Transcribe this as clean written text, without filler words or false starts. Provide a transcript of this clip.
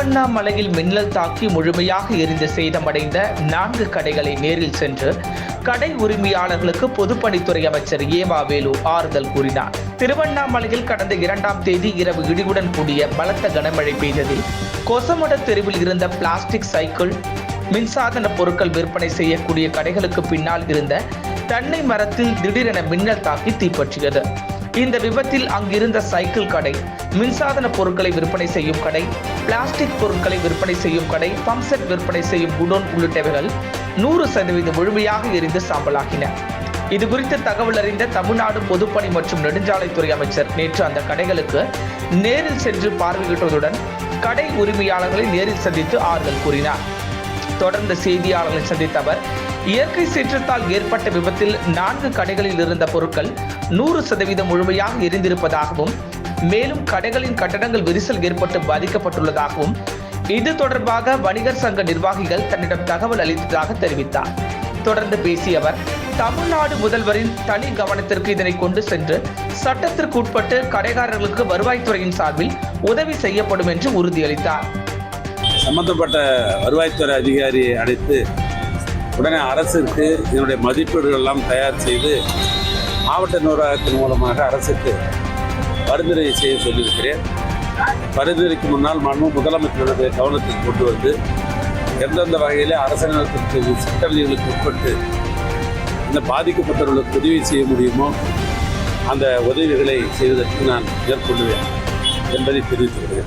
திருவண்ணாமலையில் மின்னல் தாக்கி முழுமையாக எரிந்து சேதமடைந்த 4 கடைகளை நேரில் சென்று கடை உரிமையாளர்களுக்கு பொதுப்பணித்துறை அமைச்சர் ஏவா வேலு ஆறுதல் கூறினார். திருவண்ணாமலையில் கடந்த 2ஆம் தேதி இரவு இடியுடன் கூடிய பலத்த கனமழை பெய்ததில் கொசமட தெருவில் இருந்த பிளாஸ்டிக் சைக்கிள், மின்சாதன பொருட்கள் விற்பனை செய்யக்கூடிய கடைகளுக்கு பின்னால் இருந்த தென்னை மரத்தில் திடீரென மின்னல் தாக்கி தீப்பற்றியது. இந்த விபத்தில் அங்கிருந்த சைக்கிள் கடை, மின்சாதன பொருட்களை விற்பனை செய்யும் கடை, பிளாஸ்டிக் பொருட்களை விற்பனை செய்யும் கடை, பம்ப்செட் விற்பனை செய்யும் குடோன் உள்ளிட்டவைகள் 100% முழுமையாக எரிந்து சாம்பலாகின. இது குறித்து தகவல் அறிந்த தமிழ்நாடு பொதுப்பணி மற்றும் நெடுஞ்சாலைத்துறை அமைச்சர் நேற்று அந்த கடைகளுக்கு நேரில் சென்று பார்வையிட்டதுடன் கடை உரிமையாளர்களை நேரில் சந்தித்து ஆறுதல் கூறினார். தொடர்ந்து செய்தியாளர்களை சந்தித்த அவர், இயற்கை சீற்றத்தால் ஏற்பட்ட விபத்தில் 4 கடைகளில் இருந்த பொருட்கள் 100% முழுமையாக எரிந்திருப்பதாகவும், மேலும் கடைகளின் கட்டடங்கள் விரிசல் ஏற்பட்டு பாதிக்கப்பட்டுள்ளதாகவும், இது தொடர்பாக வணிகர் சங்க நிர்வாகிகள் தன்னிடம் தகவல் அளித்ததாக தெரிவித்தார். தொடர்ந்து பேசிய அவர், தமிழ்நாடு முதல்வரின் தனி கவனத்திற்கு இதனை கொண்டு சென்று சட்டத்திற்கு உட்பட்டு கடைக்காரர்களுக்கு வருவாய்த்துறையின் சார்பில் உதவி செய்யப்படும் என்று உறுதியளித்தார். சம்பந்தப்பட்ட வருவாய்த்துறை அதிகாரியை அழைத்து உடனே அரசிற்கு இதனுடைய மதிப்பீடுகள் எல்லாம் தயார் செய்து மாவட்ட நிர்வாகத்தின் மூலமாக அரசுக்கு பரிந்துரை செய்ய சொல்லியிருக்கிறேன். பரிந்துரைக்கு முன்னால் முதலமைச்சருடைய கவனத்துக்கு கொண்டு வந்து எந்தெந்த வகையிலே அரசாங்கத்திற்கு சட்ட விதிகளுக்கு உட்பட்டு இந்த பாதிக்கப்பட்டவர்களுக்கு உதவி செய்ய முடியுமோ அந்த உதவிகளை செய்வதற்கு நான் மேற்கொள்வேன் என்பதை தெரிவித்துள்ளேன்.